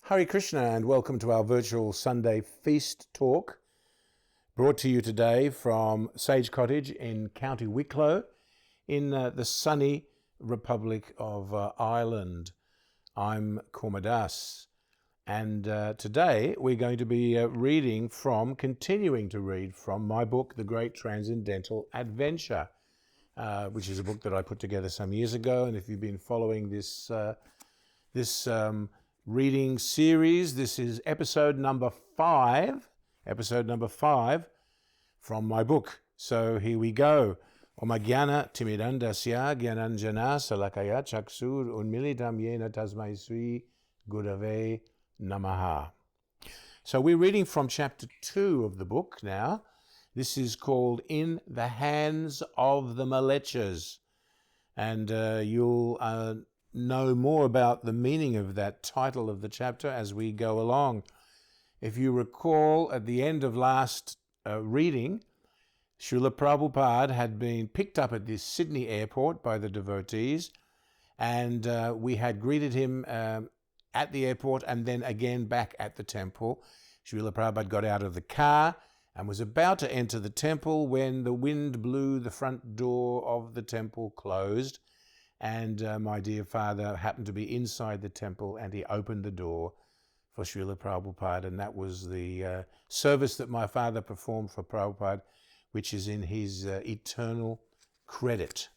Hare Krishna and welcome to our virtual Sunday feast talk, brought to you today from Sage Cottage in County Wicklow in the sunny Republic of Ireland. I'm Kormadas, and today we're going to be continuing to read from my book, The Great Transcendental Adventure, which is a book that I put together some years ago. And if you've been following this reading series, this is episode number 5 from my book. So here we go. Oma Jnana Timidandasya Jnananjana Salakaya Chaksur Unmilitam Yena Tasmai Sri Gurave Namaha. So we're reading from chapter 2 of the book now. This is called In the Hands of the Malechas. And you'll know more about the meaning of that title of the chapter as we go along. If you recall, at the end of last reading, Srila Prabhupada had been picked up at this Sydney airport by the devotees, and we had greeted him at the airport and then again back at the temple. Srila Prabhupada got out of the car and was about to enter the temple when the wind blew the front door of the temple closed. And my dear father happened to be inside the temple, and he opened the door for Srila Prabhupada, and that was the service that my father performed for Prabhupada, which is in his eternal credit.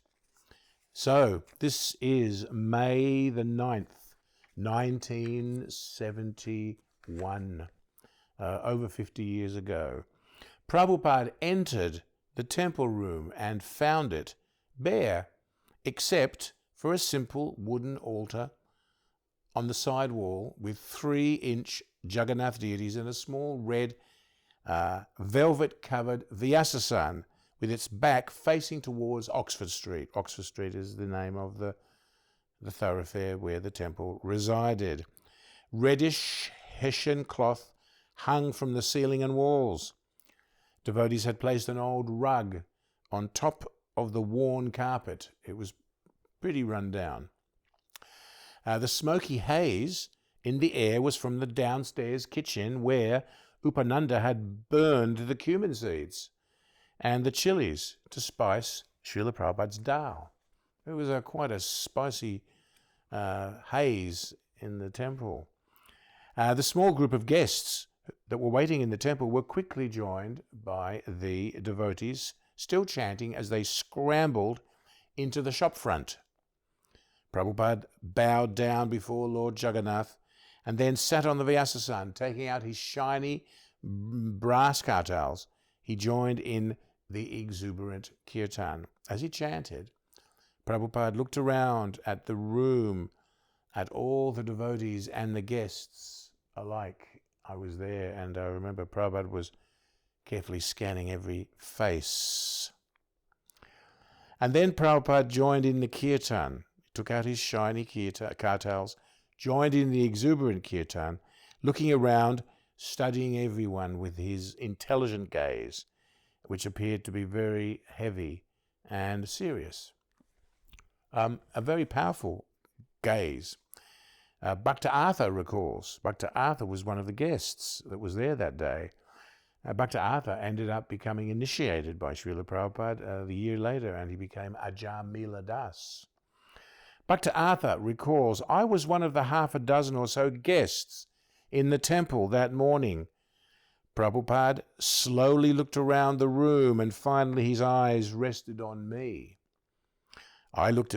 So this is May the 9th, 1971, over 50 years ago. Prabhupada entered the temple room and found it bare, except for a simple wooden altar on the side wall with 3-inch Jagannath deities and a small red velvet-covered Vyasasan with its back facing towards Oxford Street. Oxford Street is the name of the thoroughfare where the temple resided. Reddish Hessian cloth hung from the ceiling and walls. Devotees had placed an old rug on top of the worn carpet. It was pretty run down. The smoky haze in the air was from the downstairs kitchen where Upananda had burned the cumin seeds and the chilies to spice Srila Prabhupada's dal. It was quite a spicy haze in the temple. The small group of guests that were waiting in the temple were quickly joined by the devotees, still chanting as they scrambled into the shop front. Prabhupada bowed down before Lord Jagannath and then sat on the Vyasasan, taking out his shiny brass kartals. He joined in the exuberant kirtan. As he chanted, Prabhupada looked around at the room, at all the devotees and the guests alike. I was there, and I remember Prabhupada was carefully scanning every face. And then Prabhupada joined in the kirtan. Took out his shiny kartals, joined in the exuberant kirtan, looking around, studying everyone with his intelligent gaze, which appeared to be very heavy and serious. A very powerful gaze. Bhaktivedanta recalls. Bhaktivedanta was one of the guests that was there that day. Bhaktivedanta ended up becoming initiated by Srila Prabhupada the year later, and he became Ajamila Das. Bhaktivedanta recalls, I was one of the half a dozen or so guests in the temple that morning. Prabhupada slowly looked around the room and finally his eyes rested on me. He looked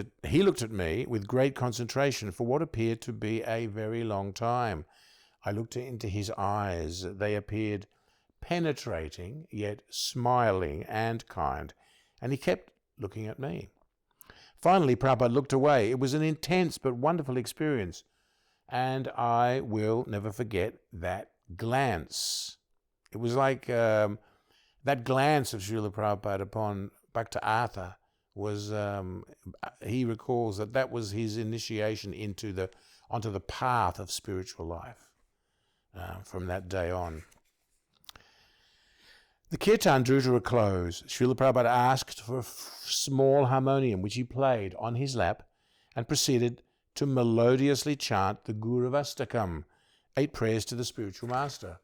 at me with great concentration for what appeared to be a very long time. I looked into his eyes. They appeared penetrating, yet smiling and kind, and he kept looking at me. Finally, Prabhupada looked away. It was an intense but wonderful experience, and I will never forget that glance. It was like that glance of Srila Prabhupada upon Bhaktivedanta was, he recalls that was his initiation onto the path of spiritual life from that day on. The kirtan drew to a close. Srila Prabhupada asked for a small harmonium, which he played on his lap, and proceeded to melodiously chant the Guruvastakam, 8 prayers to the spiritual master.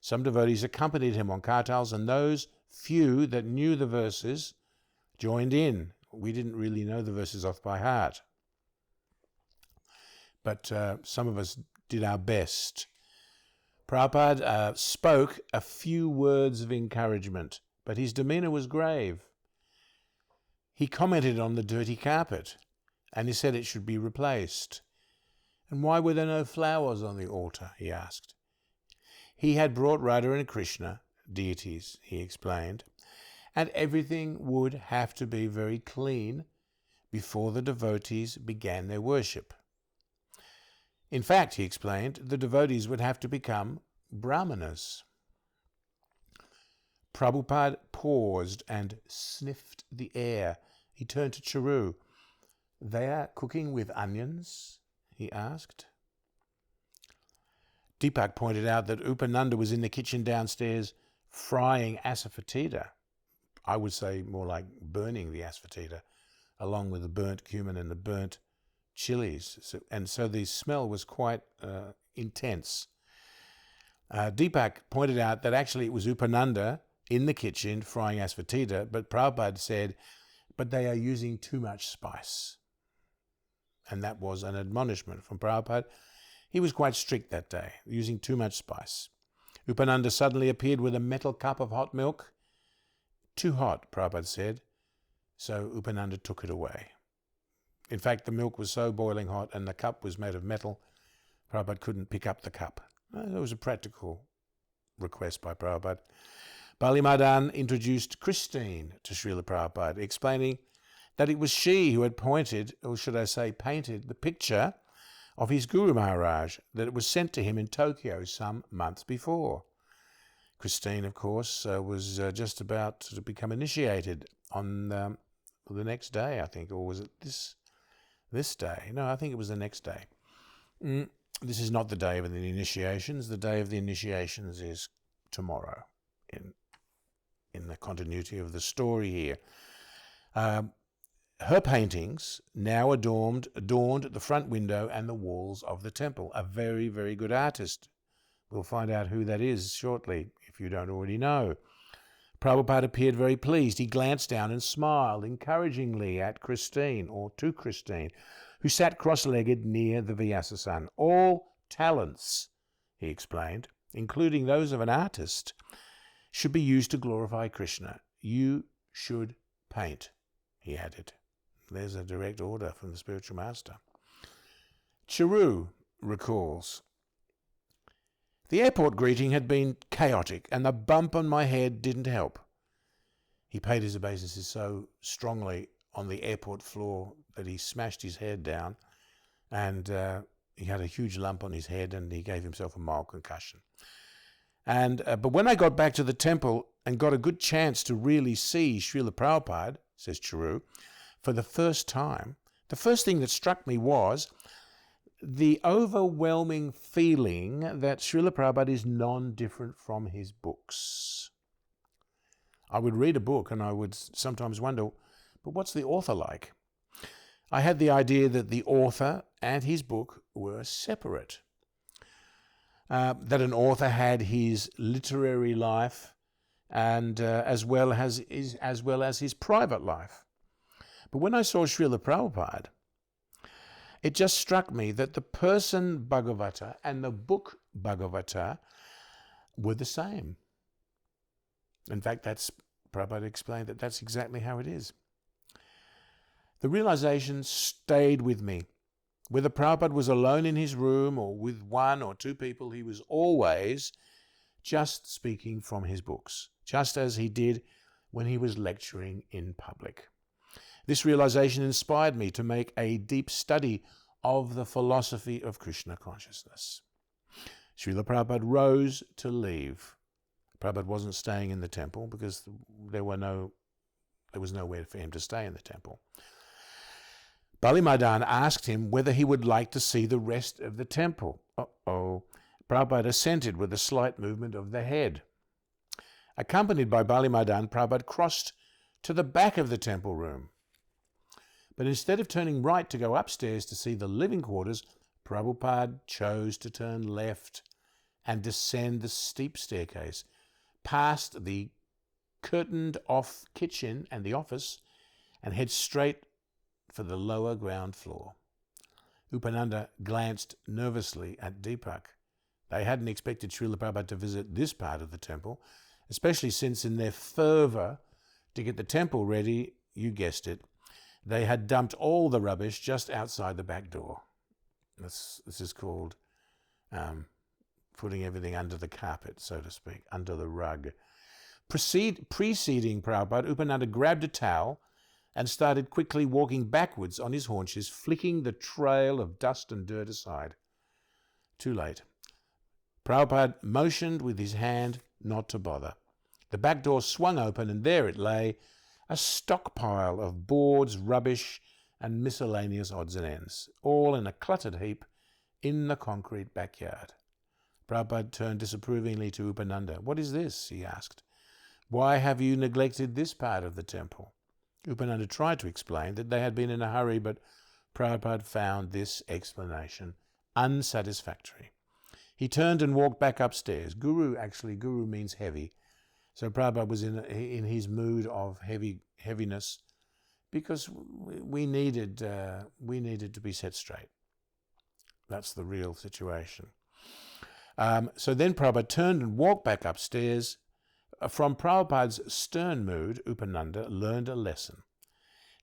Some devotees accompanied him on kartals, and those few that knew the verses joined in. We didn't really know the verses off by heart, but some of us did our best. Prabhupada spoke a few words of encouragement, but his demeanor was grave. He commented on the dirty carpet, and he said it should be replaced. And why were there no flowers on the altar, he asked. He had brought Radha and Krishna, deities, he explained, and everything would have to be very clean before the devotees began their worship. In fact, he explained, the devotees would have to become brahmanas. Prabhupada paused and sniffed the air. He turned to Charu. "They are cooking with onions?" he asked. Deepak pointed out that Upananda was in the kitchen downstairs frying asafoetida. I would say more like burning the asafoetida, along with the burnt cumin and the burnt chilies. So the smell was quite intense. Deepak pointed out that actually it was Upananda in the kitchen frying asafoetida, but Prabhupada said, but they are using too much spice. And that was an admonishment from Prabhupada. He was quite strict that day, using too much spice. Upananda suddenly appeared with a metal cup of hot milk. Too hot, Prabhupada said, so Upananda took it away. In fact, the milk was so boiling hot and the cup was made of metal, Prabhupada couldn't pick up the cup. That was a practical request by Prabhupada. Bali Madan introduced Christine to Srila Prabhupada, explaining that it was she who had pointed, or should I say painted, the picture of his Guru Maharaj, that it was sent to him in Tokyo some months before. Christine, of course, was just about to become initiated on the next day, I think, or was it this day? No, I think it was the next day. This is not the day of the initiations. The day of the initiations is tomorrow, in the continuity of the story here. Her paintings now adorned the front window and the walls of the temple. A very, very good artist. We'll find out who that is shortly, if you don't already know. Prabhupada appeared very pleased. He glanced down and smiled encouragingly at Christine, or to Christine, who sat cross-legged near the Vyasa-san. All talents, he explained, including those of an artist, should be used to glorify Krishna. You should paint, he added. There's a direct order from the spiritual master. Charu recalls, the airport greeting had been chaotic, and the bump on my head didn't help. He paid his obeisances so strongly on the airport floor that he smashed his head down, and he had a huge lump on his head, and he gave himself a mild concussion. But when I got back to the temple and got a good chance to really see Srila Prabhupada, says Charu, for the first time, the first thing that struck me was the overwhelming feeling that Srila Prabhupada is non-different from his books. I would read a book and I would sometimes wonder, but what's the author like? I had the idea that the author and his book were separate. That an author had his literary life and as well as his private life. But when I saw Srila Prabhupada, it just struck me that the person Bhagavata and the book Bhagavata were the same. In fact, Prabhupada explained that that's exactly how it is. The realization stayed with me. Whether Prabhupada was alone in his room or with one or two people, he was always just speaking from his books, just as he did when he was lecturing in public. This realization inspired me to make a deep study of the philosophy of Krishna consciousness. Srila Prabhupada rose to leave. Prabhupada wasn't staying in the temple because there was nowhere for him to stay in the temple. Bali Madan asked him whether he would like to see the rest of the temple. Prabhupada assented with a slight movement of the head. Accompanied by Bali Madan, Prabhupada crossed to the back of the temple room. But instead of turning right to go upstairs to see the living quarters, Prabhupada chose to turn left and descend the steep staircase, past the curtained-off kitchen and the office, and head straight for the lower ground floor. Upananda glanced nervously at Deepak. They hadn't expected Srila Prabhupada to visit this part of the temple, especially since in their fervour to get the temple ready, you guessed it, they had dumped all the rubbish just outside the back door. This is called putting everything under the carpet, so to speak, under the rug. Preceding Prabhupada, Upananda grabbed a towel and started quickly walking backwards on his haunches, flicking the trail of dust and dirt aside. Too late. Prabhupada motioned with his hand not to bother. The back door swung open, and there it lay, a stockpile of boards, rubbish, and miscellaneous odds and ends, all in a cluttered heap in the concrete backyard. Prabhupada turned disapprovingly to Upananda. "What is this?" he asked. "Why have you neglected this part of the temple?" Upananda tried to explain that they had been in a hurry, but Prabhupada found this explanation unsatisfactory. He turned and walked back upstairs. Guru means heavy. So Prabhupada was in his mood of heaviness because we needed to be set straight. That's the real situation. So then Prabhupada turned and walked back upstairs. From Prabhupada's stern mood, Upananda learned a lesson,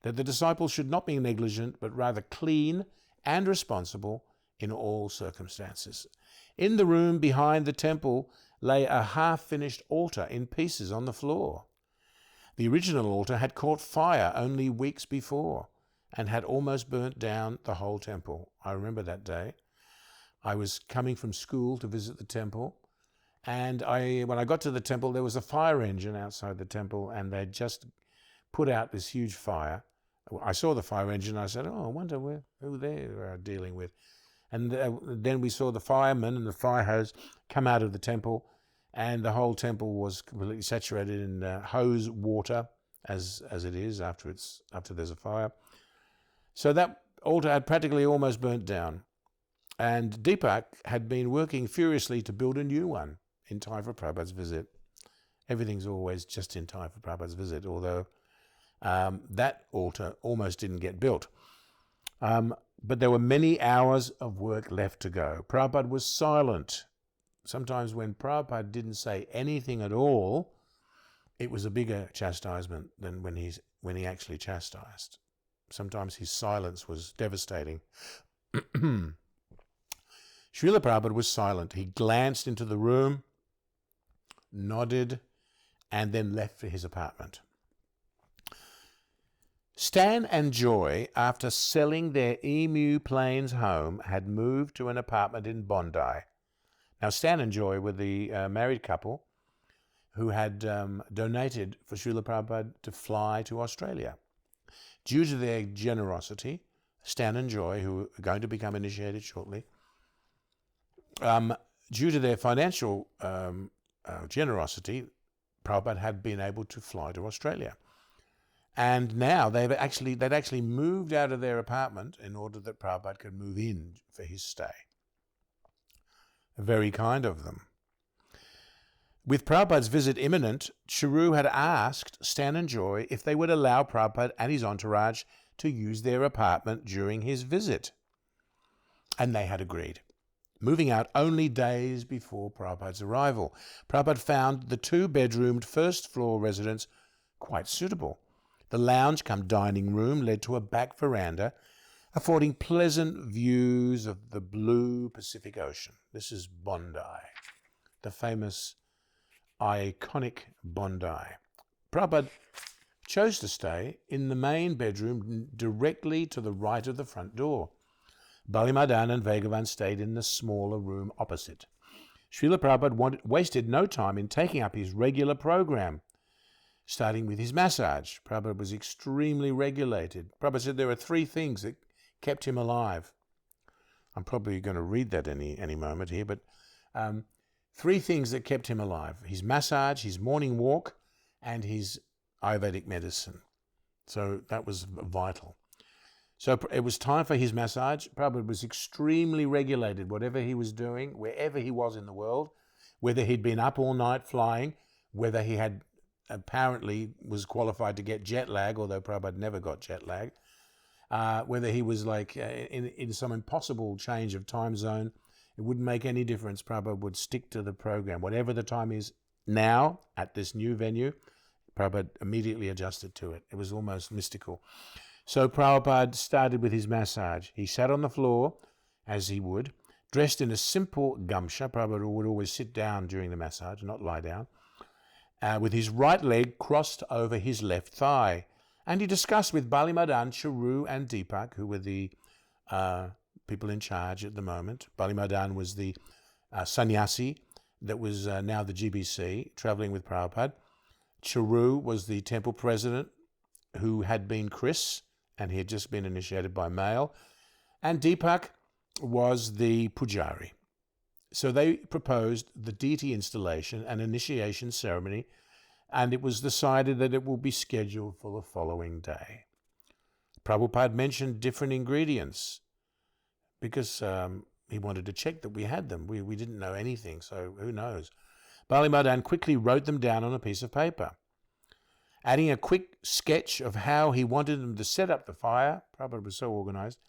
that the disciple should not be negligent, but rather clean and responsible in all circumstances. In the room behind the temple lay a half-finished altar in pieces on the floor. The original altar had caught fire only weeks before and had almost burnt down the whole temple. I remember that day. I was coming from school to visit the temple, and when I got to the temple, there was a fire engine outside the temple, and they'd just put out this huge fire. I saw the fire engine, and I said, "Oh, I wonder who they're dealing with." And then we saw the firemen and the fire hose come out of the temple, and the whole temple was completely saturated in hose water, as it is after there's a fire. So that altar had practically almost burnt down. And Deepak had been working furiously to build a new one in time for Prabhupada's visit. Everything's always just in time for Prabhupada's visit, although that altar almost didn't get built. But there were many hours of work left to go. Prabhupada was silent. Sometimes when Prabhupada didn't say anything at all, it was a bigger chastisement than when he actually chastised. Sometimes his silence was devastating. Srila Prabhupada was silent. He glanced into the room, nodded, and then left for his apartment. Stan and Joy, after selling their Emu Plains home, had moved to an apartment in Bondi. Now, Stan and Joy were the married couple who had donated for Srila Prabhupada to fly to Australia. Due to their generosity, Stan and Joy, who are going to become initiated shortly, due to their financial generosity, Prabhupada had been able to fly to Australia. And now they'd actually moved out of their apartment in order that Prabhupada could move in for his stay. Very kind of them. With Prabhupada's visit imminent, Charu had asked Stan and Joy if they would allow Prabhupada and his entourage to use their apartment during his visit. And they had agreed, moving out only days before Prabhupada's arrival. Prabhupada found the two-bedroomed first-floor residence quite suitable. The lounge-cum-dining room led to a back veranda, affording pleasant views of the blue Pacific Ocean. This is Bondi, the famous, iconic Bondi. Prabhupada chose to stay in the main bedroom directly to the right of the front door. Bali Madan and Bhagavan stayed in the smaller room opposite. Srila Prabhupada wasted no time in taking up his regular program, starting with his massage. Prabhupada was extremely regulated. Prabhupada said there are three things that kept him alive. I'm probably going to read that any moment here, but three things that kept him alive: his massage, his morning walk, and his Ayurvedic medicine. So that was vital. So it was time for his massage. Prabhupada was extremely regulated, whatever he was doing, wherever he was in the world, whether he'd been up all night flying, whether he had apparently was qualified to get jet lag, although Prabhupada never got jet lag, whether he was like in some impossible change of time zone, it wouldn't make any difference. Prabhupada would stick to the program. Whatever the time is now at this new venue, Prabhupada immediately adjusted to it. It was almost mystical. So Prabhupada started with his massage. He sat on the floor, as he would, dressed in a simple gamsha. Prabhupada would always sit down during the massage, not lie down, with his right leg crossed over his left thigh. And he discussed with Bali Madan, Charu, and Deepak, who were the people in charge at the moment. Bali Madan was the sannyasi that was now the GBC, traveling with Prabhupada. Charu was the temple president, who had been Chris, and he had just been initiated by male. And Deepak was the pujari. So they proposed the deity installation and initiation ceremony, and it was decided that it will be scheduled for the following day. Prabhupada mentioned different ingredients because he wanted to check that we had them. We didn't know anything, so who knows. Bali Madan quickly wrote them down on a piece of paper. Adding a quick sketch of how he wanted them to set up the fire, Prabhupada was so organized,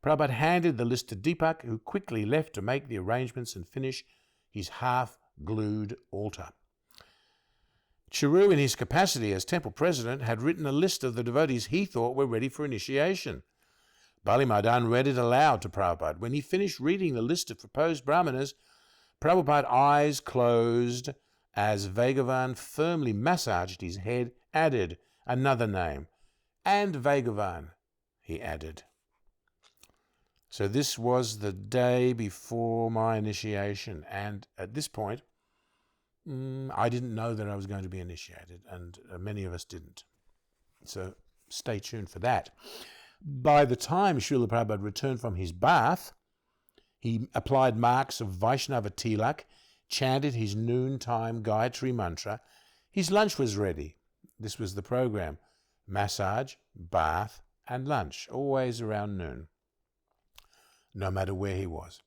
Prabhupada handed the list to Deepak, who quickly left to make the arrangements and finish his half-glued altar. Charu, in his capacity as temple president, had written a list of the devotees he thought were ready for initiation. Bali Madan read it aloud to Prabhupada. When he finished reading the list of proposed brahmanas, Prabhupada's eyes closed as Bhagavan firmly massaged his head, added another name. And Bhagavan, he added. So this was the day before my initiation. And at this point, I didn't know that I was going to be initiated, and many of us didn't. So stay tuned for that. By the time Srila Prabhupada returned from his bath, he applied marks of Vaishnava tilak, chanted his noontime Gayatri mantra. His lunch was ready. This was the program. Massage, bath, and lunch, always around noon, no matter where he was.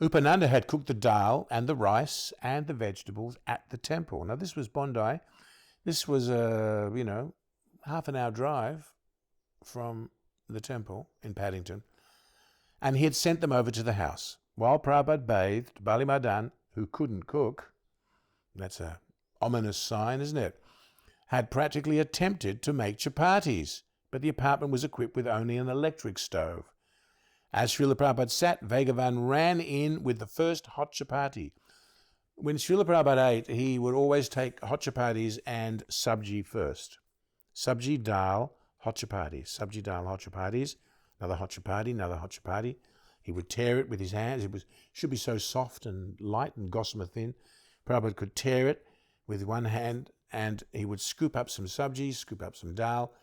Upananda had cooked the dal and the rice and the vegetables at the temple. Now, this was Bondi. This was a, half an hour drive from the temple in Paddington. And he had sent them over to the house. While Prabhupada bathed, Bali Madan, who couldn't cook, that's a ominous sign, isn't it, had practically attempted to make chapatis, but the apartment was equipped with only an electric stove. As Srila Prabhupada sat, Bhagavan ran in with the first hot chapati. When Srila Prabhupada ate, he would always take hot chapatis and sabji first. Sabji, dal, hot chapatis. Sabji, dal, hot chapatis. Another hot chapati, another hot chapati. He would tear it with his hands. It should be so soft and light and gossamer thin. Prabhupada could tear it with one hand, and he would scoop up some sabji, scoop up some dal.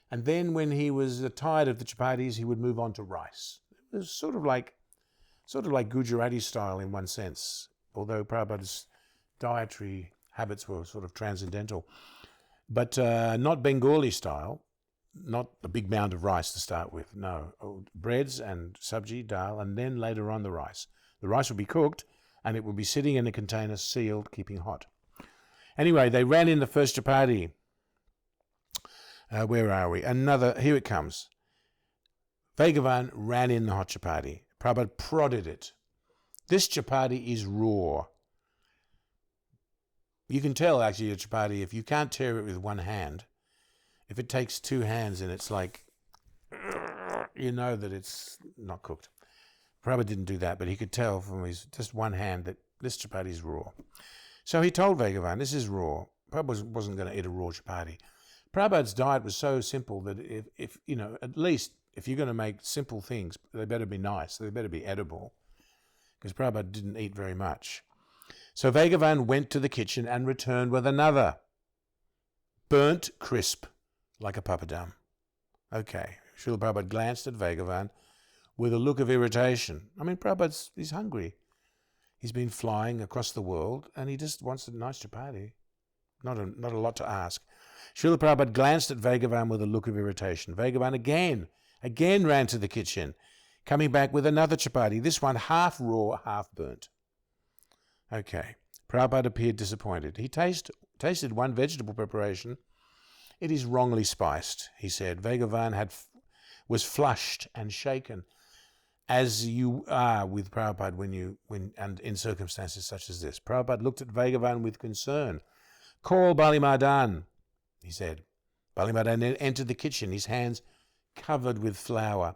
And then when he was tired of the chapatis, he would move on to rice. It was sort of like Gujarati style in one sense, although Prabhupada's dietary habits were sort of transcendental. But not Bengali style, not a big mound of rice to start with, no. Breads and sabji, dal, and then later on the rice. The rice would be cooked, and it would be sitting in a container sealed, keeping hot. Anyway, they ran in the first chapati. Where are we? Here it comes. Bhagavan ran in the hot chapati. Prabhupada prodded it. This chapati is raw. You can tell, actually, a chapati, if you can't tear it with one hand, if it takes two hands and it's like, you know that it's not cooked. Prabhupada didn't do that, but he could tell from his just one hand that this chapati is raw. So he told Bhagavan, this is raw. Prabhupada wasn't going to eat a raw chapati. Prabhupada's diet was so simple that if at least if you're going to make simple things, they better be nice. They better be edible, because Prabhupada didn't eat very much. So Bhagavan went to the kitchen and returned with another, burnt crisp, like a papadam. Okay, Srila Prabhupada glanced at Bhagavan with a look of irritation. I mean, he's hungry. He's been flying across the world, and he just wants a nice chapati. Not a lot to ask. Srila Prabhupada glanced at Bhagavan with a look of irritation. Bhagavan again again ran to the kitchen, coming back with another chapati, this one half raw, half burnt. Okay, Prabhupada appeared disappointed. He tasted one vegetable preparation. It is wrongly spiced, he said. Bhagavan was flushed and shaken, as you are with Prabhupada and in circumstances such as this. Prabhupada looked at Bhagavan with concern. Call Balimadan, he said. Balimadan entered the kitchen, his hands covered with flour.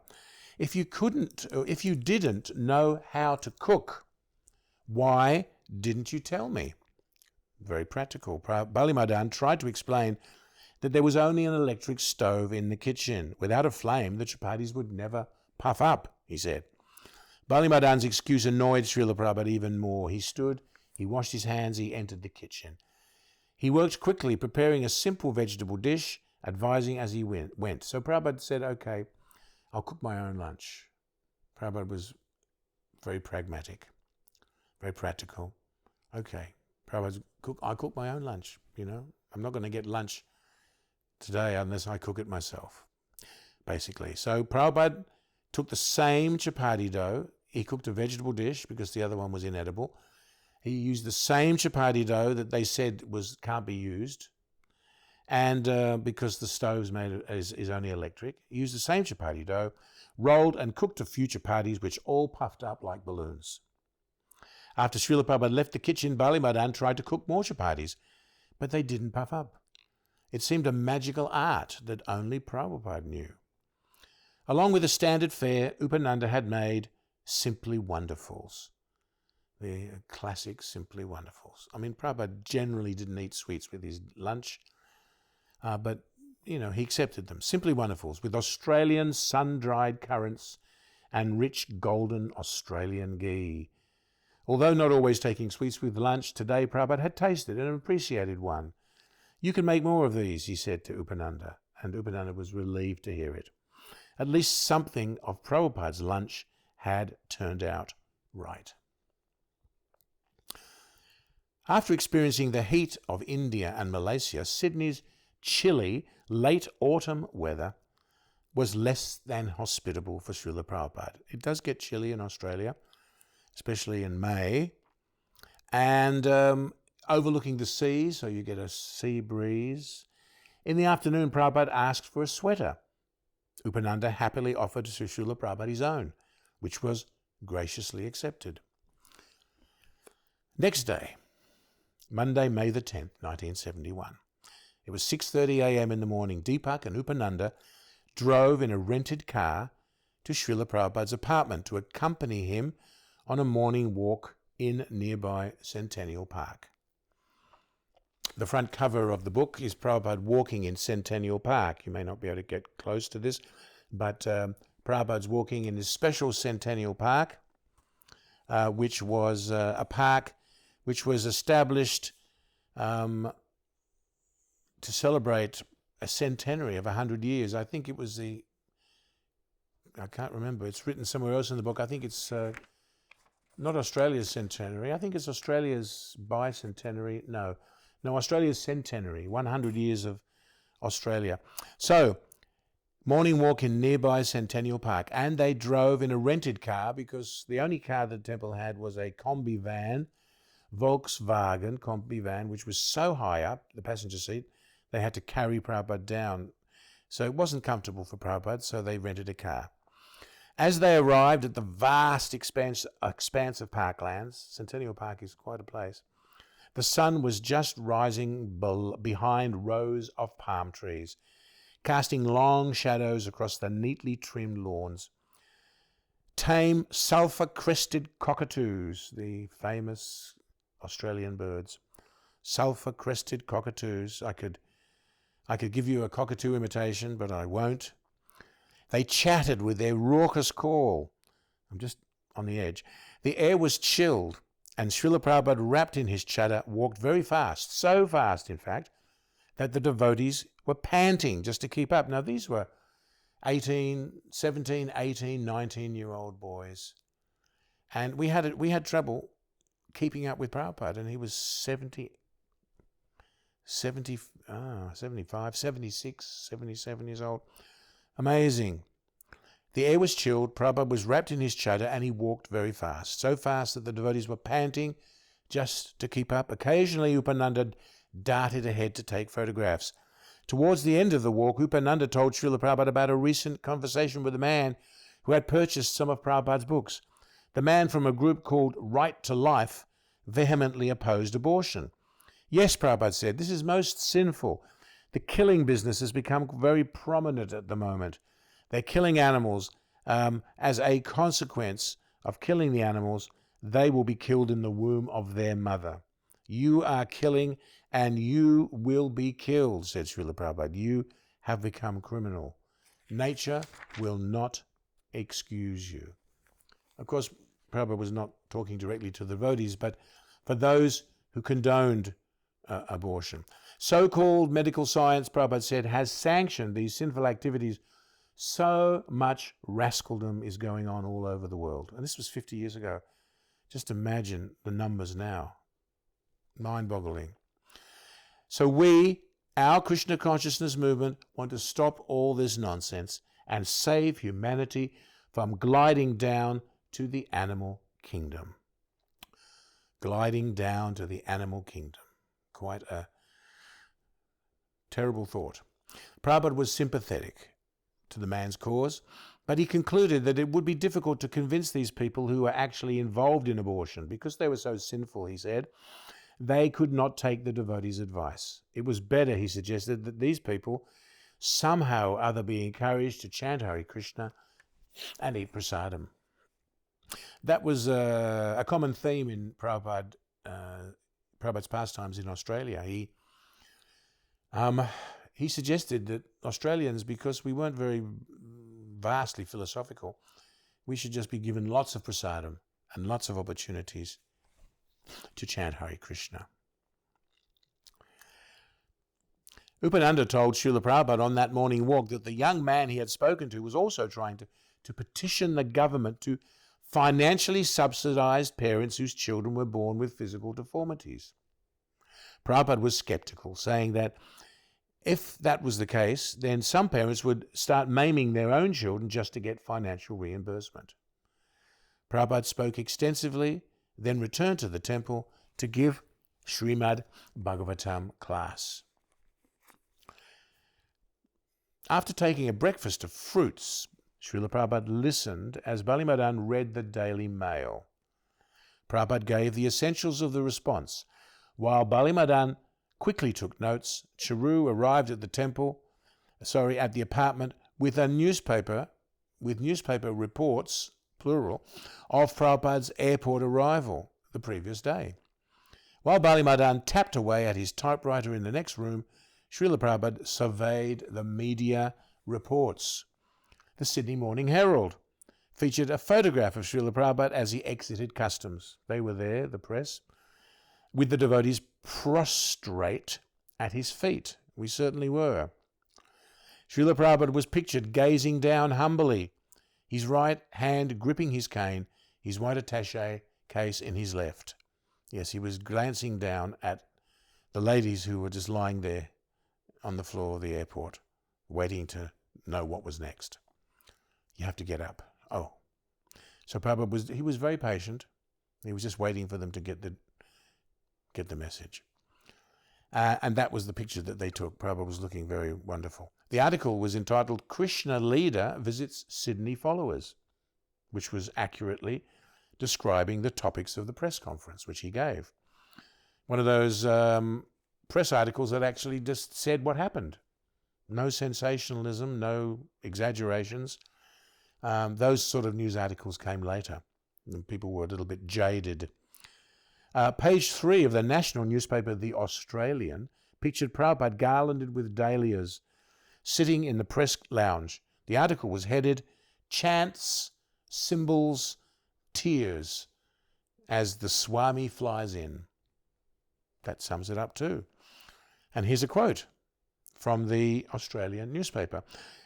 If you didn't know how to cook, why didn't you tell me? Very practical. Balimadan tried to explain that there was only an electric stove in the kitchen. Without a flame, the chapatis would never puff up, he said. Balimadan's excuse annoyed Srila Prabhupada even more. He stood, he washed his hands, he entered the kitchen. He worked quickly, preparing a simple vegetable dish, advising as he went. So Prabhupada said, okay, I'll cook my own lunch. Prabhupada was very pragmatic, very practical. Okay, I'll cook my own lunch, I'm not going to get lunch today unless I cook it myself, basically. So Prabhupada took the same chapati dough. He cooked a vegetable dish because the other one was inedible. He used the same chapati dough that they said can't be used, and because the stove's is only electric. He used the same chapati dough, rolled and cooked a few chapatis, which all puffed up like balloons. After Srila Prabhupada left the kitchen, Balimadan tried to cook more chapatis, but they didn't puff up. It seemed a magical art that only Prabhupada knew. Along with the standard fare, Upananda had made Simply Wonderfuls. The classic Simply Wonderfuls. I mean, Prabhupada generally didn't eat sweets with his lunch, but, he accepted them. Simply Wonderfuls with Australian sun-dried currants and rich golden Australian ghee. Although not always taking sweets with lunch, today Prabhupada had tasted and appreciated one. You can make more of these, he said to Upananda, and Upananda was relieved to hear it. At least something of Prabhupada's lunch had turned out right. After experiencing the heat of India and Malaysia, Sydney's chilly late autumn weather was less than hospitable for Srila Prabhupada. It does get chilly in Australia, especially in May, and overlooking the sea, so you get a sea breeze. In the afternoon, Prabhupada asked for a sweater. Upananda happily offered to Srila Prabhupada his own, which was graciously accepted. Next day, Monday, May the 10th, 1971. It was 6:30 a.m. in the morning. Deepak and Upananda drove in a rented car to Srila Prabhupada's apartment to accompany him on a morning walk in nearby Centennial Park. The front cover of the book is Prabhupada walking in Centennial Park. You may not be able to get close to this, but Prabhupada's walking in this special Centennial Park, which was a park which was established to celebrate a centenary of 100 years. I think it was I can't remember. It's written somewhere else in the book. I think it's not Australia's centenary. I think it's Australia's bicentenary. No, Australia's centenary, 100 years of Australia. So, morning walk in nearby Centennial Park. And they drove in a rented car because the only car the temple had was a combi van, Volkswagen combi van, which was so high up, the passenger seat, they had to carry Prabhupada down. So it wasn't comfortable for Prabhupada, so they rented a car. As they arrived at the vast expanse of parklands, Centennial Park is quite a place, the sun was just rising behind rows of palm trees, casting long shadows across the neatly trimmed lawns. Tame sulphur-crested cockatoos, the famous Australian birds. Sulphur-crested cockatoos. I could give you a cockatoo imitation, but I won't. They chattered with their raucous call. I'm just on the edge. The air was chilled, and Srila Prabhupada, wrapped in his chatter, walked very fast, so fast, in fact, that the devotees were panting just to keep up. Now, these were 17, 18, 19-year-old boys. And we had trouble keeping up with Prabhupada, and he was 75, 76, 77 years old. Amazing. The air was chilled, Prabhupada was wrapped in his chadar, and he walked very fast, so fast that the devotees were panting just to keep up. Occasionally, Upananda darted ahead to take photographs. Towards the end of the walk, Upananda told Srila Prabhupada about a recent conversation with a man who had purchased some of Prabhupada's books. The man from a group called Right to Life vehemently opposed abortion. Yes, Prabhupada said, this is most sinful. The killing business has become very prominent at the moment. They're killing animals. As a consequence of killing the animals, they will be killed in the womb of their mother. You are killing and you will be killed, said Srila Prabhupada. You have become criminal. Nature will not excuse you. Of course, Prabhupada was not talking directly to the devotees, but for those who condoned abortion. So-called medical science, Prabhupada said, has sanctioned these sinful activities. So much rascaldom is going on all over the world. And this was 50 years ago. Just imagine the numbers now. Mind-boggling. So we, our Krishna consciousness movement, want to stop all this nonsense and save humanity from gliding down to the animal kingdom. Gliding down to the animal kingdom. Quite a terrible thought. Prabhupada was sympathetic to the man's cause, but he concluded that it would be difficult to convince these people who were actually involved in abortion, because they were so sinful, he said, they could not take the devotees' advice. It was better, he suggested, that these people somehow or other be encouraged to chant Hare Krishna and eat prasadam. That was a common theme in Prabhupada's pastimes in Australia. He suggested that Australians, because we weren't very vastly philosophical, we should just be given lots of prasadam and lots of opportunities to chant Hare Krishna. Upananda told Srila Prabhupada on that morning walk that the young man he had spoken to was also trying to petition the government to financially subsidize parents whose children were born with physical deformities. Prabhupada was skeptical, saying that if that was the case, then some parents would start maiming their own children just to get financial reimbursement. Prabhupada spoke extensively, then returned to the temple to give Srimad Bhagavatam class. After taking a breakfast of fruits, Srila Prabhupada listened as Bali Madan read the Daily Mail. Prabhupada gave the essentials of the response. While Bali Madan quickly took notes, Charu arrived at the apartment with a newspaper reports, plural, of Prabhupada's airport arrival the previous day. While Bali Madan tapped away at his typewriter in the next room, Srila Prabhupada surveyed the media reports. The Sydney Morning Herald featured a photograph of Srila Prabhupada as he exited customs. They were there, the press, with the devotees prostrate at his feet. We certainly were. Srila Prabhupada was pictured gazing down humbly, his right hand gripping his cane, his white attaché case in his left. Yes, he was glancing down at the ladies who were just lying there on the floor of the airport, waiting to know what was next. You have to get up. Oh. So Prabhupada was very patient. He was just waiting for them to get the message. And that was the picture that they took. Prabhupada was looking very wonderful. The article was entitled Krishna Leader Visits Sydney Followers, which was accurately describing the topics of the press conference which he gave. One of those press articles that actually just said what happened. No sensationalism, no exaggerations. Those sort of news articles came later, and people were a little bit jaded. Page 3 of the national newspaper, The Australian, pictured Prabhupada garlanded with dahlias, sitting in the press lounge. The article was headed, Chants, Symbols, Tears, as the Swami flies in. That sums it up too. And here's a quote from the Australian newspaper.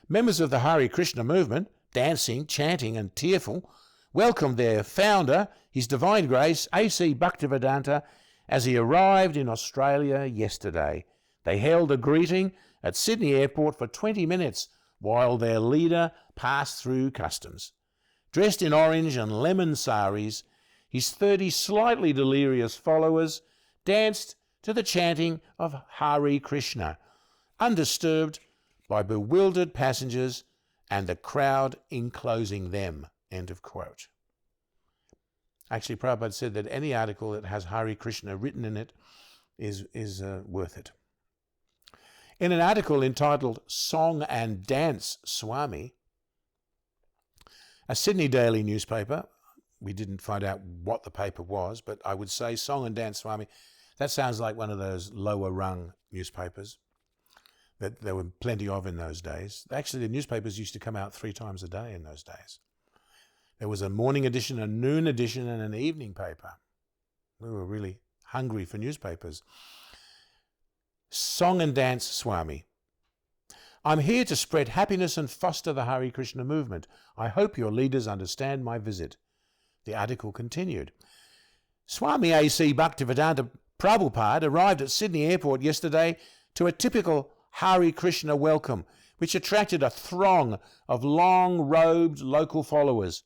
Members of the Hare Krishna movement, dancing, chanting and tearful, welcomed their founder, His Divine Grace, A.C. Bhaktivedanta, as he arrived in Australia yesterday. They held a greeting at Sydney Airport for 20 minutes while their leader passed through customs. Dressed in orange and lemon saris, his 30 slightly delirious followers danced to the chanting of Hare Krishna, undisturbed by bewildered passengers and the crowd enclosing them. End of quote. Actually, Prabhupada said that any article that has Hare Krishna written in it is worth it. In an article entitled Song and Dance Swami, a Sydney daily newspaper, we didn't find out what the paper was, but I would say Song and Dance Swami, that sounds like one of those lower rung newspapers that there were plenty of in those days. Actually, the newspapers used to come out 3 times a day in those days. There was a morning edition, a noon edition, and an evening paper. We were really hungry for newspapers. Song and Dance Swami. I'm here to spread happiness and foster the Hare Krishna movement. I hope your leaders understand my visit. The article continued. Swami A.C. Bhaktivedanta Prabhupada arrived at Sydney Airport yesterday to a typical Hare Krishna welcome, which attracted a throng of long-robed local followers.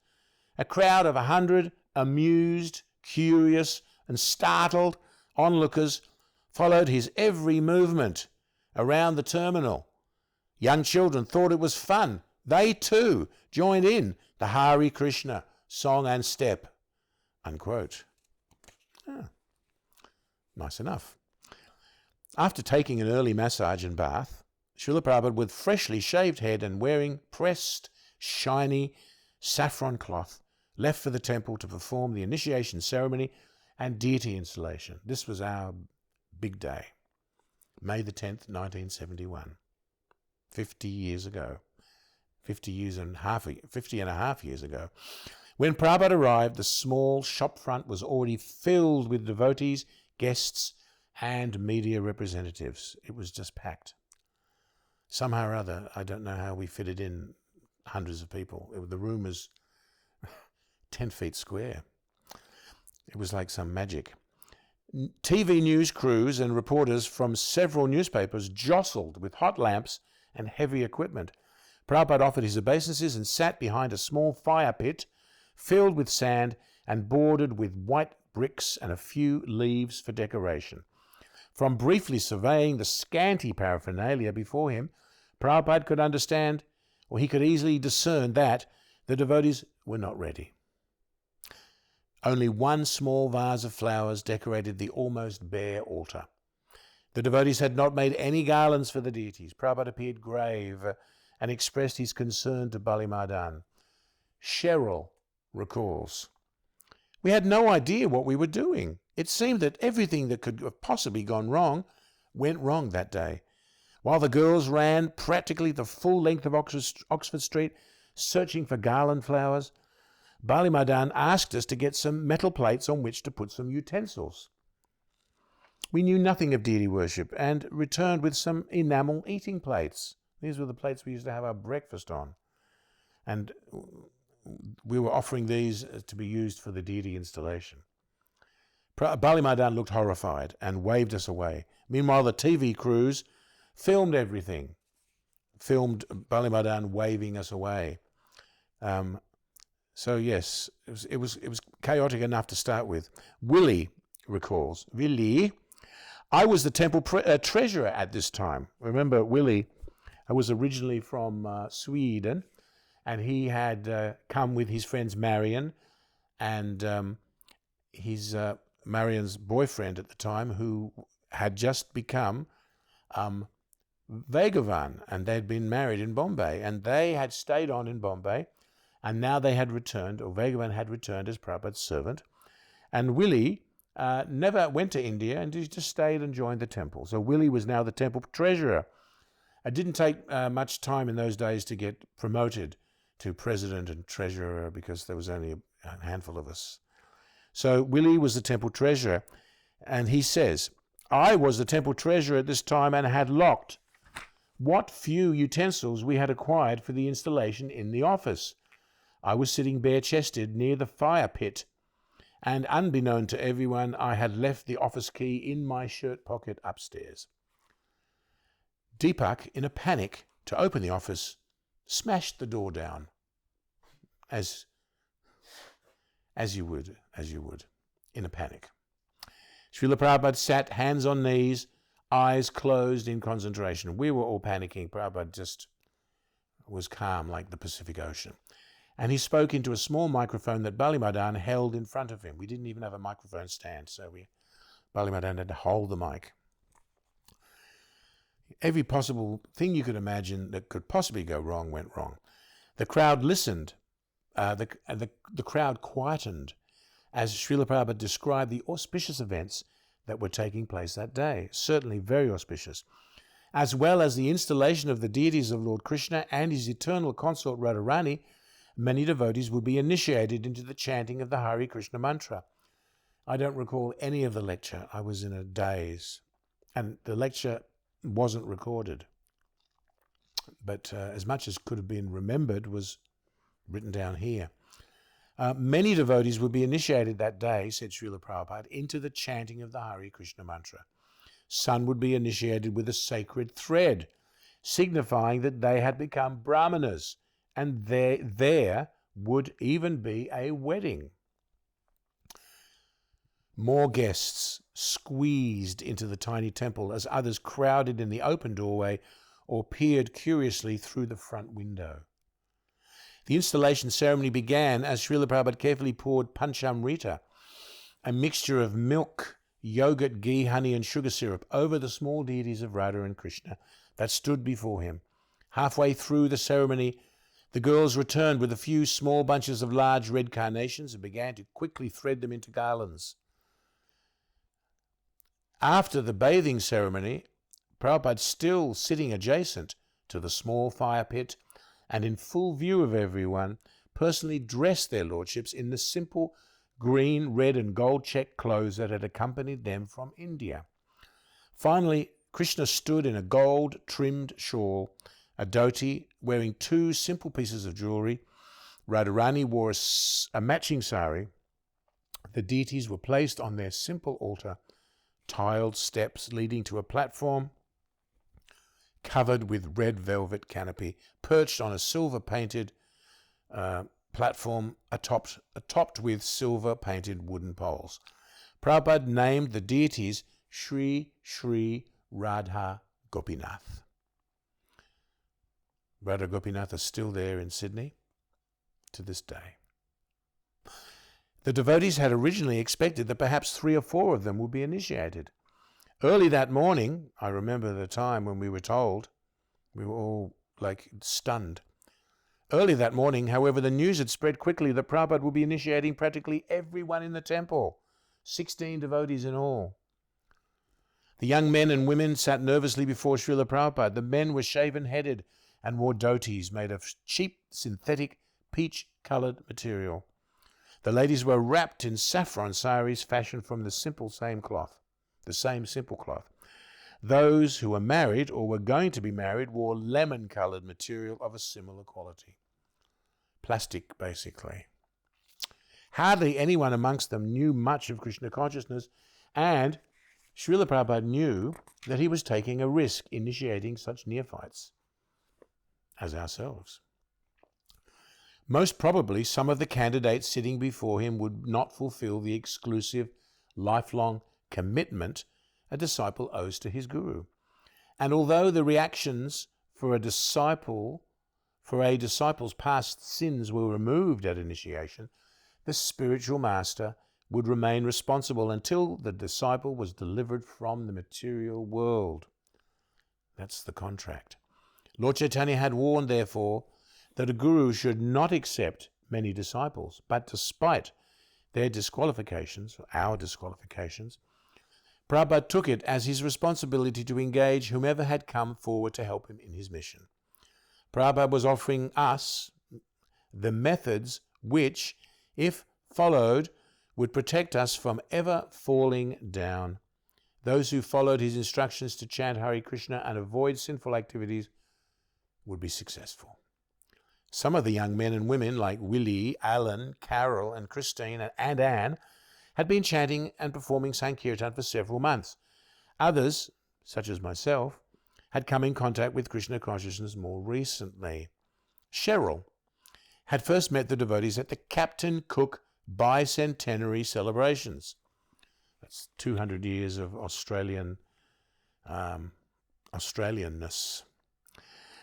A crowd of 100 amused, curious, and startled onlookers followed his every movement around the terminal. Young children thought it was fun. They too joined in the Hare Krishna song and step. Unquote. Nice enough. After taking an early massage and bath, Srila Prabhupada, with freshly shaved head and wearing pressed, shiny saffron cloth, left for the temple to perform the initiation ceremony and deity installation. This was our big day, May the 10th, 1971, 50 years ago, 50 and a half years ago. When Prabhupada arrived, the small shop front was already filled with devotees, guests, and media representatives. It was just packed. Somehow or other, I don't know how we fitted in hundreds of people. The room was 10 feet square. It was like some magic. TV news crews and reporters from several newspapers jostled with hot lamps and heavy equipment. Prabhupada offered his obeisances and sat behind a small fire pit filled with sand and bordered with white bricks and a few leaves for decoration. From briefly surveying the scanty paraphernalia before him, Prabhupada could understand, or he could easily discern that the devotees were not ready. Only one small vase of flowers decorated the almost bare altar. The devotees had not made any garlands for the deities. Prabhupada appeared grave and expressed his concern to Bali Madan. Cheryl recalls, "We had no idea what we were doing. It seemed that everything that could have possibly gone wrong went wrong that day. While the girls ran practically the full length of Oxford Street searching for garland flowers, Bali Madan asked us to get some metal plates on which to put some utensils. We knew nothing of deity worship and returned with some enamel eating plates. These were the plates we used to have our breakfast on. And we were offering these to be used for the deity installation. Bali Madan looked horrified and waved us away. Meanwhile, the TV crews filmed everything, filmed Bali Madan waving us away. So yes, it was chaotic enough to start with. Willie recalls, Willie, I was the temple treasurer at this time. Remember, Willie was originally from Sweden, and he had come with his friends Marion and his Marion's boyfriend at the time, who had just become Bhagavan, and they'd been married in Bombay, and they had stayed on in Bombay, and now they had returned, or Bhagavan had returned as Prabhupada's servant, and Willie never went to India, and he just stayed and joined the temple. So Willie was now the temple treasurer. It didn't take much time in those days to get promoted to president and treasurer, because there was only a handful of us. So Willie was the temple treasurer, and he says, I was the temple treasurer at this time and had locked what few utensils we had acquired for the installation in the office. I was sitting bare-chested near the fire pit, and unbeknown to everyone, I had left the office key in my shirt pocket upstairs. Deepak, in a panic to open the office, smashed the door down, as you would, in a panic. Srila Prabhupada sat hands on knees, eyes closed in concentration. We were all panicking. Prabhupada just was calm like the Pacific Ocean. And he spoke into a small microphone that Bali Madan held in front of him. We didn't even have a microphone stand, so Bali Madan had to hold the mic. Every possible thing you could imagine that could possibly go wrong went wrong. The crowd listened. The crowd quietened as Srila Prabhupada described the auspicious events that were taking place that day, certainly very auspicious, as well as the installation of the deities of Lord Krishna and his eternal consort Radharani. Many devotees would be initiated into the chanting of the Hare Krishna mantra. I don't recall any of the lecture. I was in a daze, and the lecture wasn't recorded. But as much as could have been remembered was written down here. Many devotees would be initiated that day, said Srila Prabhupada, into the chanting of the Hare Krishna mantra. Some would be initiated with a sacred thread, signifying that they had become brahmanas, and there would even be a wedding. More guests squeezed into the tiny temple as others crowded in the open doorway or peered curiously through the front window. The installation ceremony began as Srila Prabhupada carefully poured panchamrita, a mixture of milk, yogurt, ghee, honey and sugar syrup, over the small deities of Radha and Krishna that stood before him. Halfway through the ceremony, the girls returned with a few small bunches of large red carnations and began to quickly thread them into garlands. After the bathing ceremony, Prabhupada, still sitting adjacent to the small fire pit and in full view of everyone, personally dressed their lordships in the simple green, red and gold checked clothes that had accompanied them from India. Finally, Krishna stood in a gold-trimmed shawl, a dhoti wearing two simple pieces of jewellery. Radharani wore a matching sari. The deities were placed on their simple altar, tiled steps leading to a platform covered with red velvet canopy, perched on a silver-painted platform topped with silver-painted wooden poles. Prabhupada named the deities Shri Shri Radha Gopinath. Radha Gopinath is still there in Sydney to this day. The devotees had originally expected that perhaps 3 or 4 of them would be initiated. Early that morning, I remember the time when we were told, we were all stunned. Early that morning, however, the news had spread quickly that Prabhupada would be initiating practically everyone in the temple, 16 devotees in all. The young men and women sat nervously before Srila Prabhupada. The men were shaven-headed and wore dhotis made of cheap, synthetic, peach-coloured material. The ladies were wrapped in saffron saris fashioned from the same simple cloth. Those who were married or were going to be married wore lemon-coloured material of a similar quality. Plastic, basically. Hardly anyone amongst them knew much of Krishna consciousness, and Srila Prabhupada knew that he was taking a risk initiating such neophytes as ourselves. Most probably, some of the candidates sitting before him would not fulfill the exclusive, lifelong commitment a disciple owes to his guru. And although the reactions for a disciple's past sins were removed at initiation, the spiritual master would remain responsible until the disciple was delivered from the material world. That's the contract. Lord Chaitanya had warned, therefore, that a guru should not accept many disciples, but despite their disqualifications, our disqualifications, Prabhupada took it as his responsibility to engage whomever had come forward to help him in his mission. Prabhupada was offering us the methods which, if followed, would protect us from ever falling down. Those who followed his instructions to chant Hare Krishna and avoid sinful activities would be successful. Some of the young men and women, like Willie, Alan, Carol, and Christine, and Anne, had been chanting and performing Sankirtan for several months. Others, such as myself, had come in contact with Krishna consciousness more recently. Cheryl, had first met the devotees at the Captain Cook bicentenary celebrations. That's 200 years of Australianness.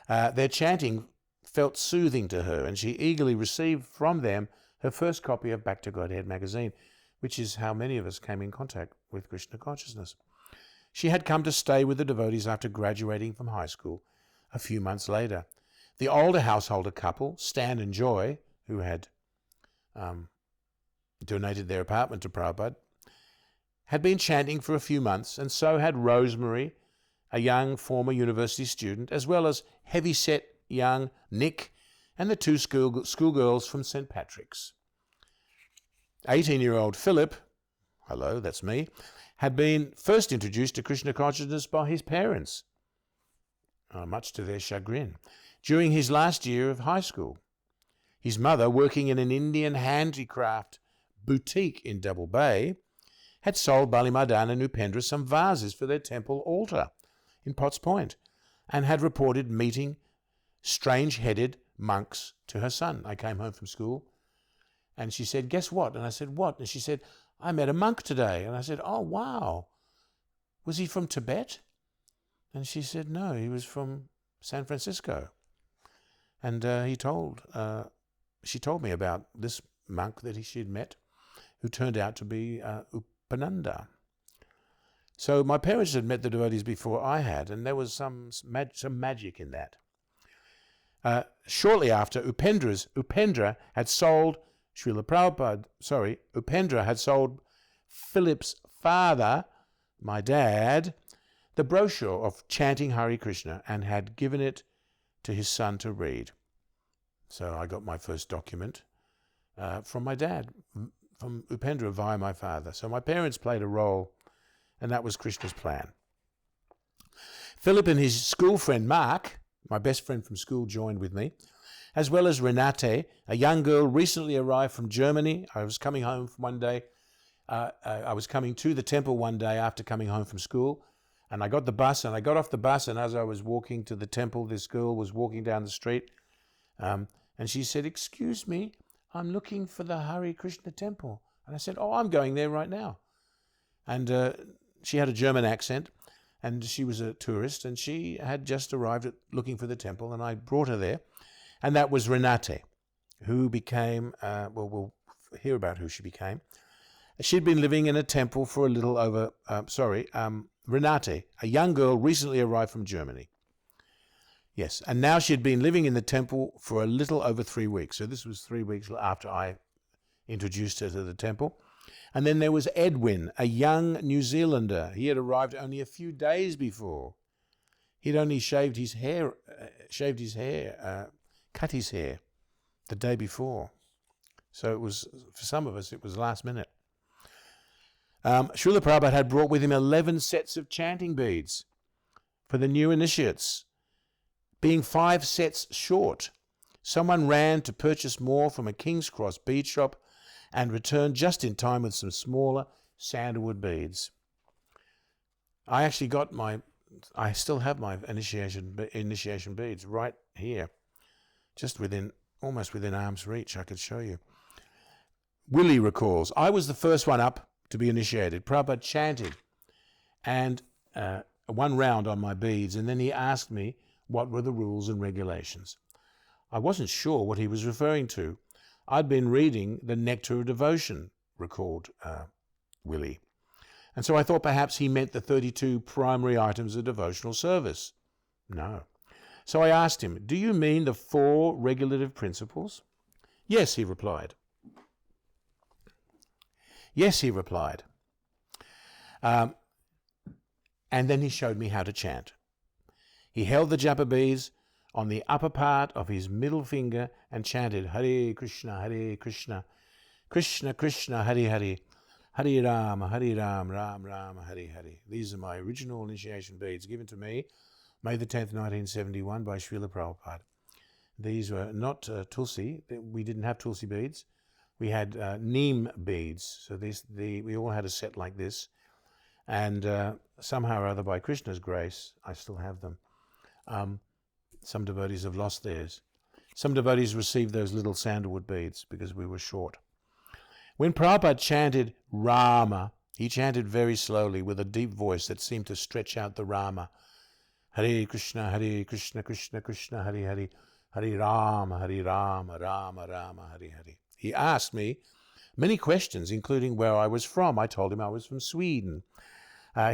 Their chanting felt soothing to her, and she eagerly received from them her first copy of Back to Godhead magazine, which is how many of us came in contact with Krishna consciousness. She had come to stay with the devotees after graduating from high school a few months later. The older householder couple, Stan and Joy, who had donated their apartment to Prabhupada, had been chanting for a few months, and so had Rosemary, a young former university student, as well as heavy-set young Nick and the two schoolgirls from St. Patrick's. 18-year-old Philip, hello, that's me, had been first introduced to Krishna consciousness by his parents, much to their chagrin, during his last year of high school. His mother, working in an Indian handicraft boutique in Double Bay, had sold Bali Madan and Upendra some vases for their temple altar in Potts Point, and had reported meeting strange-headed monks to her son. I came home from school, and she said, "Guess what?" And I said, "What?" And she said, "I met a monk today." And I said, "Oh, wow. Was he from Tibet?" And she said, "No, he was from San Francisco." And she told me about this monk that she'd met, who turned out to be Upananda. So my parents had met the devotees before I had, and there was some magic in that. Shortly after, Upendra had sold Upendra had sold Philip's father, my dad, the brochure of chanting Hare Krishna, and had given it to his son to read. So I got my first document from my dad, from Upendra via my father. So my parents played a role, and that was Krishna's plan. Philip and his school friend Mark, my best friend from school, joined with me, as well as Renate, a young girl recently arrived from Germany. I was coming home one day. I was coming to the temple one day after coming home from school, and I got the bus, and I got off the bus, and as I was walking to the temple, this girl was walking down the street, and she said, "Excuse me, I'm looking for the Hare Krishna temple." And I said, "Oh, I'm going there right now." And she had a German accent, and she was a tourist, and she had just arrived looking for the temple, and I brought her there. And that was Renate, who became, we'll hear about who she became. She'd been living in a temple for a little over, Renate, a young girl recently arrived from Germany. Yes, and now she'd been living in the temple for a little over 3 weeks. So this was 3 weeks after I introduced her to the temple. And then there was Edwin, a young New Zealander. He had arrived only a few days before. He'd only cut his hair the day before. So it was, for some of us, it was last minute. Srila Prabhupada had brought with him 11 sets of chanting beads for the new initiates, being 5 sets short. Someone ran to purchase more from a King's Cross bead shop and returned just in time with some smaller sandalwood beads. I still have my initiation beads right here, just almost within arm's reach. I could show you. Willie recalls, "I was the first one up to be initiated. Prabhupada chanted and one round on my beads, and then he asked me what were the rules and regulations. I wasn't sure what he was referring to. I'd been reading The Nectar of Devotion," recalled Willie. "And so I thought perhaps he meant the 32 primary items of devotional service. No. So I asked him, 'Do you mean the 4 regulative principles?' Yes, he replied. And then he showed me how to chant. He held the japa beads on the upper part of his middle finger and chanted, 'Hare Krishna, Krishna Krishna, Hare Hare, Hare Ram, Ram Ram, Hare Hare.' These are my original initiation beads given to me May the 10th, 1971 by Srila Prabhupada. These were not Tulsi. We didn't have Tulsi beads. We had neem beads. So we all had a set like this. And somehow or other, by Krishna's grace, I still have them. Some devotees have lost theirs. Some devotees received those little sandalwood beads because we were short. When Prabhupada chanted Rama, he chanted very slowly with a deep voice that seemed to stretch out the Rama. Hare Krishna, Krishna Krishna, Hare Hare, Hare Rama, Rama Rama, Hare Hare. He asked me many questions, including where I was from. I told him I was from Sweden.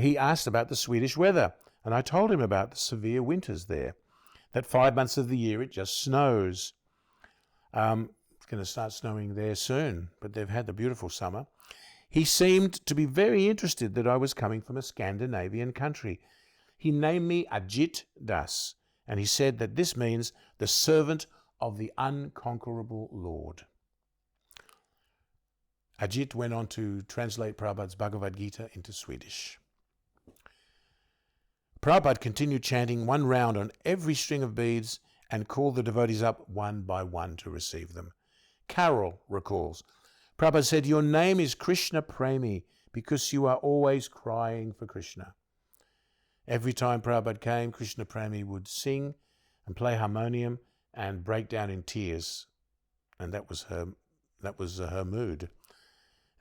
He asked about the Swedish weather, and I told him about the severe winters there, that 5 months of the year it just snows. It's going to start snowing there soon, but they've had the beautiful summer. He seemed to be very interested that I was coming from a Scandinavian country. He named me Ajit Das, and he said that this means the servant of the unconquerable Lord. Ajit went on to translate Prabhupada's Bhagavad Gita into Swedish. Prabhupada continued chanting one round on every string of beads and called the devotees up one by one to receive them. Carol recalls, Prabhupada said, your name is Krishna Premi because you are always crying for Krishna. Every time Prabhupada came, Krishna Premi would sing and play harmonium and break down in tears. And that was her mood.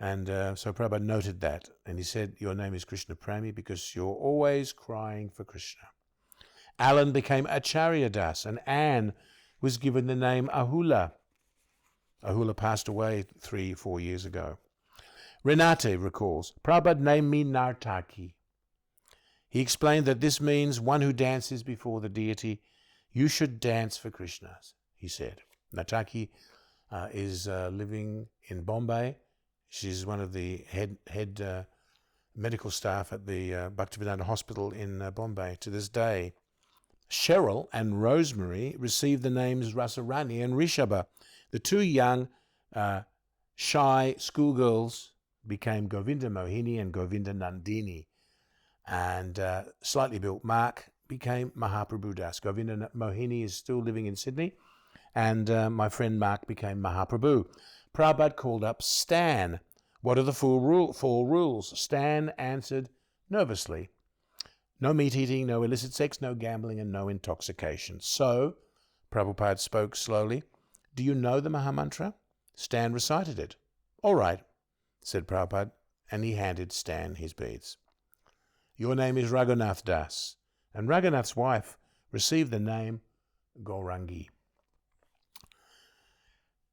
And so Prabhupada noted that. And he said, your name is Krishna Premi because you're always crying for Krishna. Alan became Acharya Das, and Anne was given the name Ahula. Ahula passed away 3-4 years ago. Renate recalls, Prabhupada named me Nartaki. He explained that this means one who dances before the deity. You should dance for Krishna, he said. Nartaki is living in Bombay. She's one of the head medical staff at the Bhaktivedanta hospital in Bombay to this day. Cheryl and Rosemary received the names Rasarani and Rishabha. The two young, shy schoolgirls became Govinda Mohini and Govinda Nandini. And slightly built Mark became Mahaprabhu Das. Govinda Mohini is still living in Sydney. And my friend Mark became Mahaprabhu. Prabhupada called up Stan. What are the four rules? Stan answered nervously. No meat eating, no illicit sex, no gambling, and no intoxication. So, Prabhupada spoke slowly. Do you know the Mahamantra? Stan recited it. All right, said Prabhupada, and he handed Stan his beads. Your name is Raghunath Das, and Raghunath's wife received the name Gaurangi.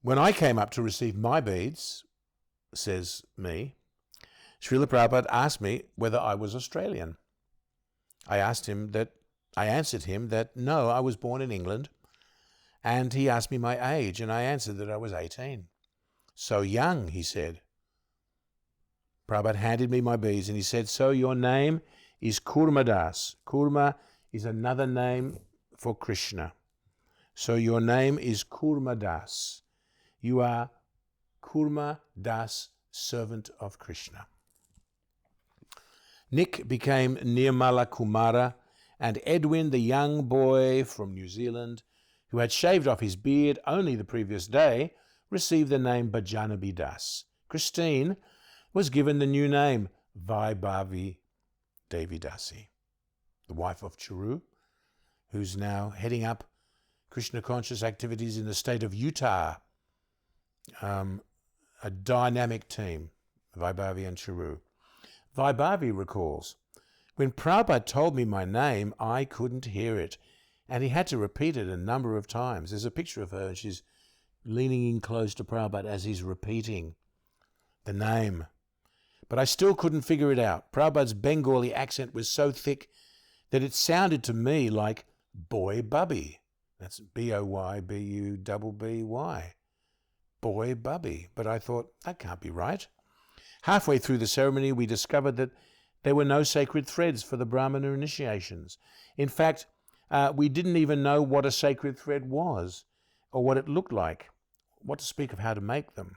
When I came up to receive my beads, says me, Srila Prabhupada asked me whether I was Australian. I answered him that no, I was born in England, and he asked me my age, and I answered that I was 18. So young, he said. Prabhupada handed me my beads, and he said, so your name is Kurma Das. Kurma is another name for Krishna. So your name is Kurma Das. You are Kurma Das, servant of Krishna. Nick became Nirmala Kumara, and Edwin, the young boy from New Zealand, who had shaved off his beard only the previous day, received the name Bhajanabi Das. Christine was given the new name Vaibhavi Devi Dasi, the wife of Chiru, who's now heading up Krishna conscious activities in the state of Utah. A dynamic team, Vaibhavi and Chiru. Vaibhavi recalls, when Prabhupada told me my name, I couldn't hear it, and he had to repeat it a number of times. There's a picture of her, and she's leaning in close to Prabhupada as he's repeating the name. But I still couldn't figure it out. Prabhupada's Bengali accent was so thick that it sounded to me like Boy Bubby. That's B-O-Y-B-U-B-B-Y. Boy Bubby. But I thought, that can't be right. Halfway through the ceremony, we discovered that there were no sacred threads for the Brahmana initiations. In fact, we didn't even know what a sacred thread was or what it looked like, what to speak of how to make them.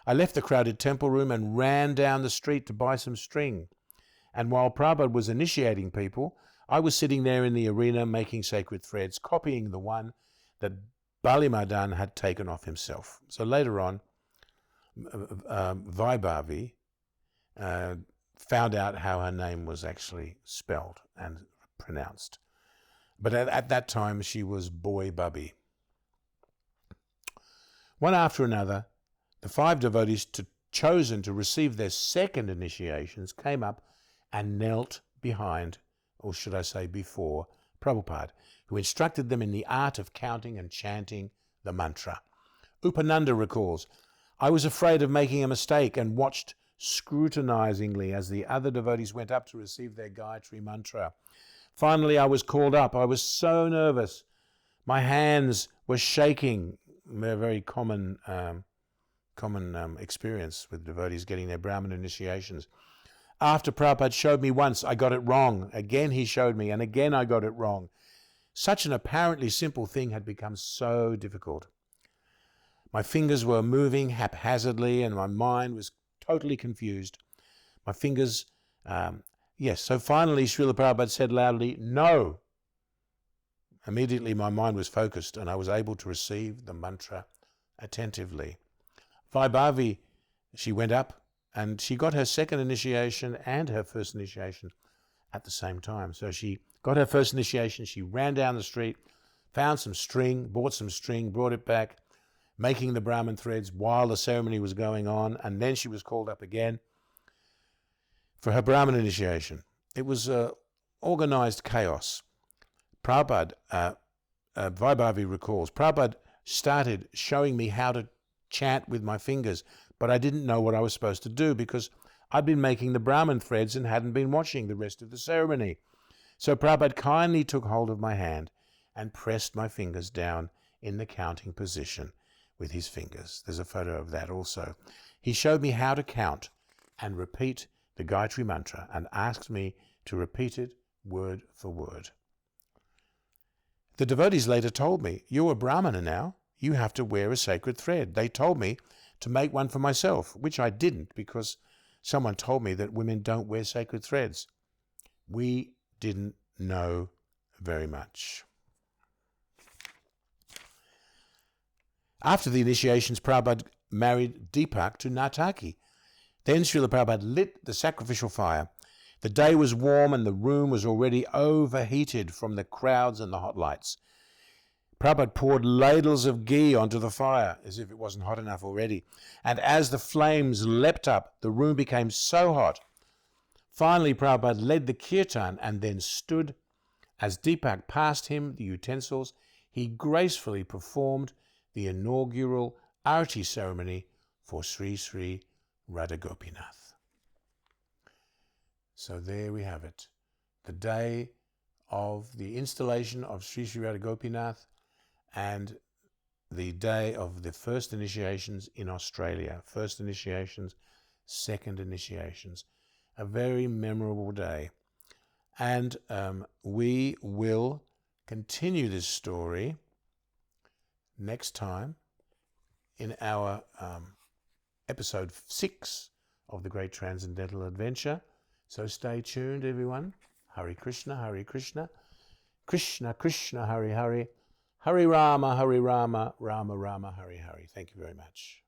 I left the crowded temple room and ran down the street to buy some string. And while Prabhupada was initiating people, I was sitting there in the arena making sacred threads, copying the one that Balimadan had taken off himself. So later on, Vaibhavi found out how her name was actually spelled and pronounced. But at that time, she was Boy Bubby. One after another, the 5 devotees chosen to receive their second initiations came up and knelt behind, or should I say before, Prabhupada, who instructed them in the art of counting and chanting the mantra. Upananda recalls, I was afraid of making a mistake and watched scrutinizingly as the other devotees went up to receive their Gayatri mantra. Finally, I was called up. I was so nervous. My hands were shaking. A very common experience with devotees getting their Brahmin initiations. After Prabhupada showed me once, I got it wrong. Again he showed me, and again I got it wrong. Such an apparently simple thing had become so difficult. My fingers were moving haphazardly and my mind was totally confused. My fingers, so finally Srila Prabhupada said loudly, no. Immediately my mind was focused and I was able to receive the mantra attentively. Vaibhavi, she went up and she got her second initiation and her first initiation at the same time. So she got her first initiation, she ran down the street, found some string, bought some string, brought it back, making the Brahmin threads while the ceremony was going on, and then she was called up again for her Brahmin initiation. It was organized chaos. Prabhupada, Vaibhavi recalls, Prabhupada started showing me how to chant with my fingers, but I didn't know what I was supposed to do because I'd been making the Brahmin threads and hadn't been watching the rest of the ceremony. So Prabhupada kindly took hold of my hand and pressed my fingers down in the counting position with his fingers. There's a photo of that also. He showed me how to count and repeat the Gayatri mantra and asked me to repeat it word for word. The devotees later told me, you're a Brahmana now, you have to wear a sacred thread. They told me to make one for myself, which I didn't because someone told me that women don't wear sacred threads. We didn't know very much. After the initiations, Prabhupada married Deepak to Nartaki. Then Srila Prabhupada lit the sacrificial fire. The day was warm and the room was already overheated from the crowds and the hot lights. Prabhupada poured ladles of ghee onto the fire, as if it wasn't hot enough already. And as the flames leapt up, the room became so hot. Finally, Prabhupada led the kirtan and then stood. As Deepak passed him the utensils, he gracefully performed the inaugural arati ceremony for Sri Sri Radha Gopinath. So there we have it. The day of the installation of Sri Sri Radha Gopinath and the day of the first initiations in Australia. First initiations, second initiations. A very memorable day. And we will continue this story next time in our episode 6 of the Great Transcendental Adventure. So stay tuned, everyone. Hare Krishna, Krishna Krishna, Hare Hare, Hare Rama, Rama Rama, Hare Hare. Thank you very much.